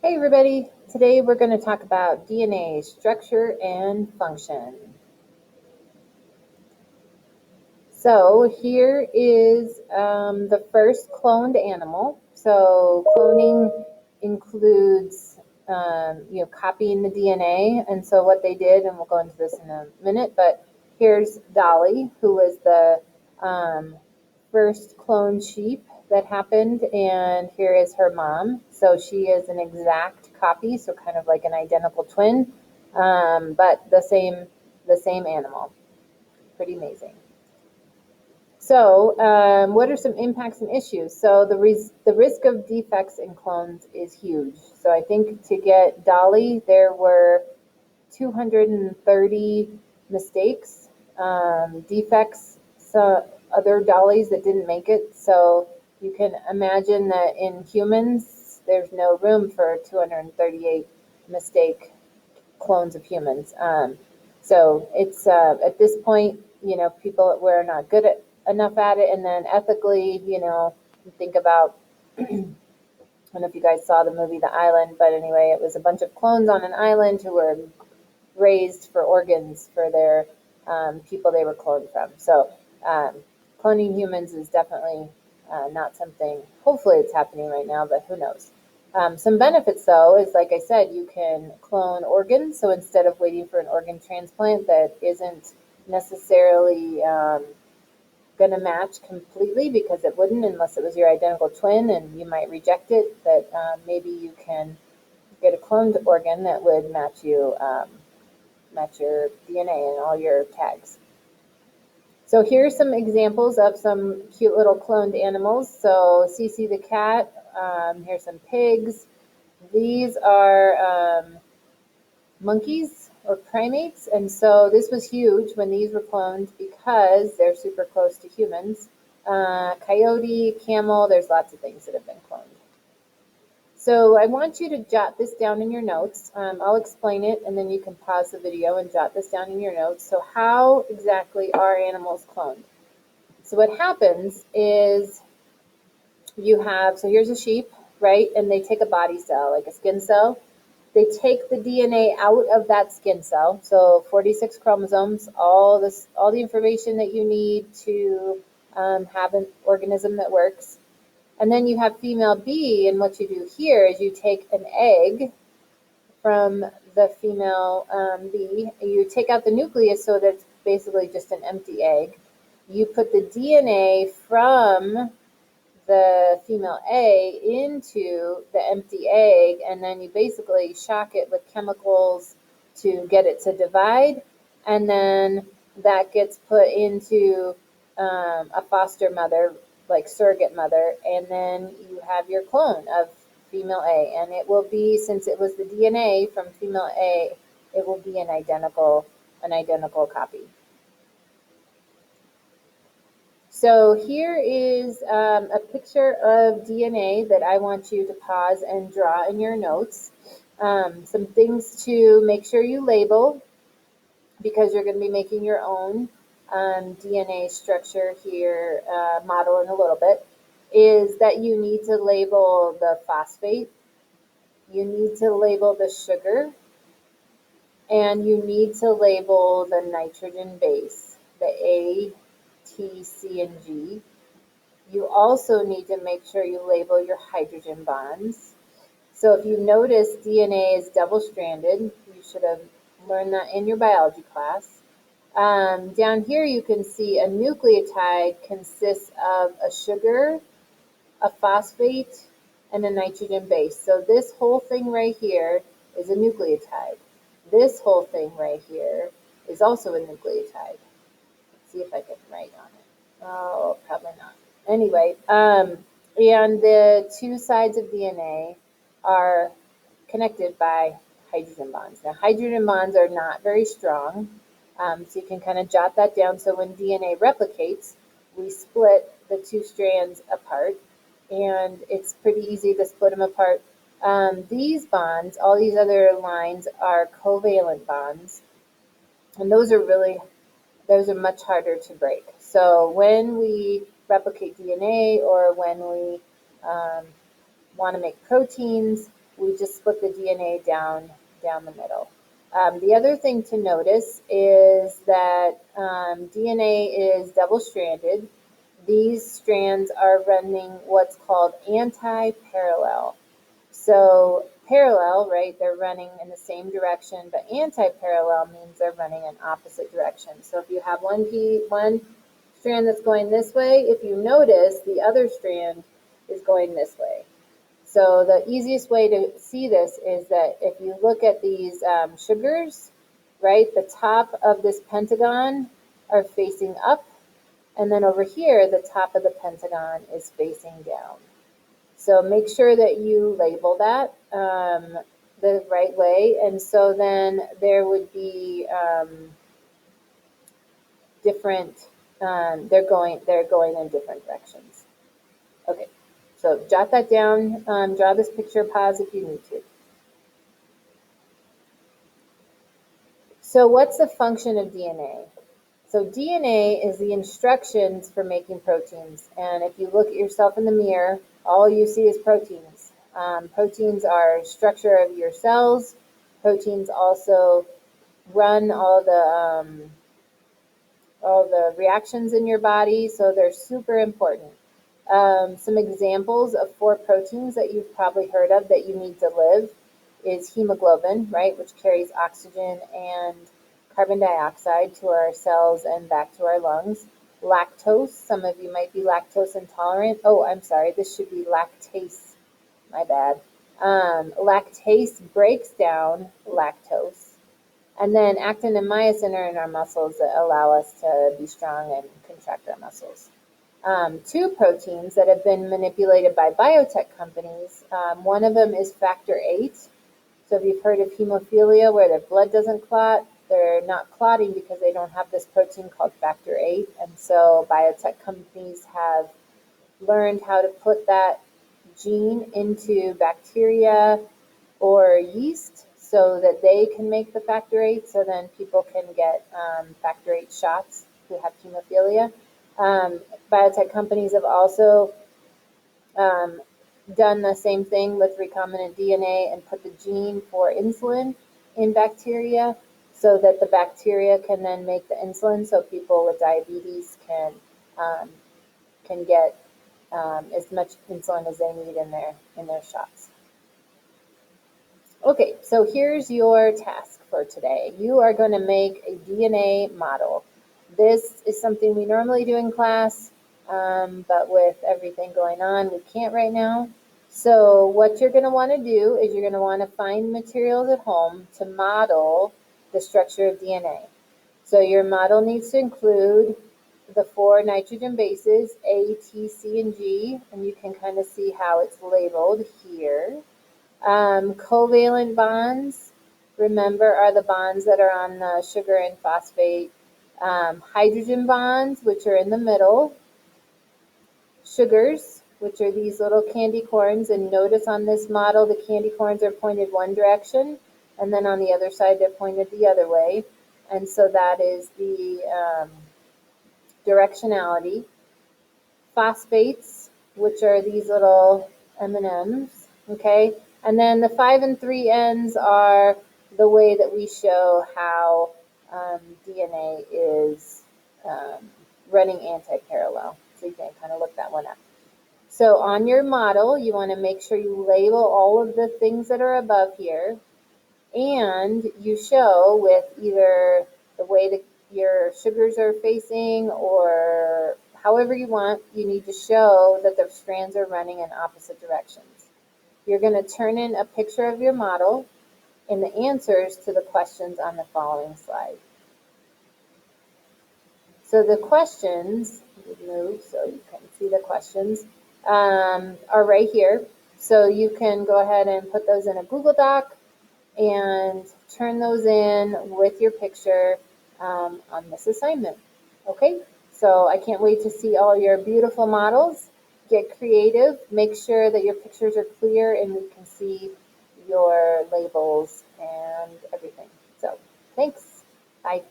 Hey everybody, today we're going to talk about DNA structure and function. So here is the first cloned animal. So cloning includes copying the DNA, and so what they did, and we'll go into this in a minute, but here's Dolly, who was the first cloned sheep that happened, and here is her mom. So she is an exact copy, so kind of like an identical twin, but the same animal. Pretty amazing. So, what are some impacts and issues? So the risk of defects in clones is huge. So I think to get Dolly, there were 230 mistakes, defects, so other dollies that didn't make it. So you can imagine that in humans, there's no room for 238 mistake clones of humans. So it's at this point, people we're not good at enough at it, and then ethically, think about. I don't know if you guys saw the movie The Island, but anyway, it was a bunch of clones on an island who were raised for organs for their people they were cloned from. So cloning humans is definitely not something, hopefully it's happening right now, but who knows. Some benefits, though, is like I said, you can clone organs. So instead of waiting for an organ transplant that isn't necessarily going to match completely, because it wouldn't unless it was your identical twin and you might reject it, that maybe you can get a cloned organ that would match your DNA and all your tags. So here's some examples of some cute little cloned animals. So Cece the cat, here's some pigs. These are monkeys or primates, and so this was huge when these were cloned because they're super close to humans. Coyote, camel, there's lots of things that have been cloned. So I want you to jot this down in your notes. I'll explain it, and then you can pause the video and jot this down in your notes. So how exactly are animals cloned? So what happens is so here's a sheep, right? And they take a body cell, like a skin cell. They take the DNA out of that skin cell. So 46 chromosomes, all the information that you need to have an organism that works. And then you have female B, and what you do here is you take an egg from the female B, you take out the nucleus so that's basically just an empty egg. You put the DNA from the female A into the empty egg, and then you basically shock it with chemicals to get it to divide, and then that gets put into a foster mother, like surrogate mother, and then you have your clone of female A, and it will be, since it was the DNA from female A, it will be an identical copy. So here is a picture of DNA that I want you to pause and draw in your notes. Some things to make sure you label, because you're going to be making your own DNA structure here, model in a little bit, is that you need to label the phosphate, you need to label the sugar, and you need to label the nitrogen base, the A, T, C, and G. You also need to make sure you label your hydrogen bonds. So if you notice DNA is double-stranded, you should have learned that in your biology class. Down here you can see a nucleotide consists of a sugar, a phosphate, and a nitrogen base. So this whole thing right here is a nucleotide. This whole thing right here is also a nucleotide. Let's see if I can write on it. Oh, probably not. Anyway, and the two sides of DNA are connected by hydrogen bonds. Now, hydrogen bonds are not very strong, so you can kind of jot that down. So when DNA replicates, we split the two strands apart, and it's pretty easy to split them apart. These bonds, all these other lines, are covalent bonds, and those are much harder to break. So when we replicate DNA, or when we want to make proteins, We just split the DNA down the middle. The other thing to notice is that DNA is double-stranded. These strands are running what's called anti-parallel. So parallel, right, they're running in the same direction, but anti-parallel means they're running in opposite directions. So if you have one strand that's going this way, if you notice, the other strand is going this way. So the easiest way to see this is that if you look at these sugars, right, the top of this pentagon are facing up, and then over here, the top of the pentagon is facing down. So make sure that you label that the right way, and so then there would be different. They're going in different directions. Okay, so jot that down. Draw this picture. Pause if you need to. So what's the function of DNA? So DNA is the instructions for making proteins. And if you look at yourself in the mirror, all you see is proteins. Proteins are structure of your cells. Proteins also run all the reactions in your body, so they're super important. Some examples of 4 proteins that you've probably heard of that you need to live is hemoglobin, right, which carries oxygen and carbon dioxide to our cells and back to our lungs. Lactose, some of you might be lactose intolerant. Oh, I'm sorry, this should be lactase, my bad. Lactase breaks down lactose. And then actin and myosin are in our muscles that allow us to be strong and contract our muscles. 2 proteins that have been manipulated by biotech companies. One of them is factor 8. So if you've heard of hemophilia where their blood doesn't clot, they're not clotting because they don't have this protein called factor 8. And so biotech companies have learned how to put that gene into bacteria or yeast so that they can make the factor 8, so then people can get factor 8 shots who have hemophilia. Biotech companies have also done the same thing with recombinant DNA and put the gene for insulin in bacteria so that the bacteria can then make the insulin so people with diabetes can get as much insulin as they need in their shots. Okay, so here's your task for today. You are going to make a DNA model. This is something we normally do in class, but with everything going on, we can't right now. So what you're going to want to do is you're going to want to find materials at home to model the structure of DNA. So your model needs to include the 4 nitrogen bases, A, T, C, and G, and you can kind of see how it's labeled here. Covalent bonds, remember, are the bonds that are on the sugar and phosphate. Hydrogen bonds, which are in the middle. Sugars, which are these little candy corns, and notice on this model the candy corns are pointed one direction, and then on the other side they're pointed the other way, and so that is the directionality. Phosphates, which are these little M&Ms, okay? And then the 5 and 3 ends are the way that we show how DNA is running anti-parallel. So you can kind of look that one up. So on your model, you want to make sure you label all of the things that are above here, and you show with either the way that your sugars are facing or however you want, you need to show that the strands are running in opposite directions. You're going to turn in a picture of your model and the answers to the questions on the following slide. So the questions, move so you can see the questions, are right here. So you can go ahead and put those in a Google Doc and turn those in with your picture on this assignment. Okay, so I can't wait to see all your beautiful models. Get creative, make sure that your pictures are clear and we can see your labels and everything. So thanks, bye.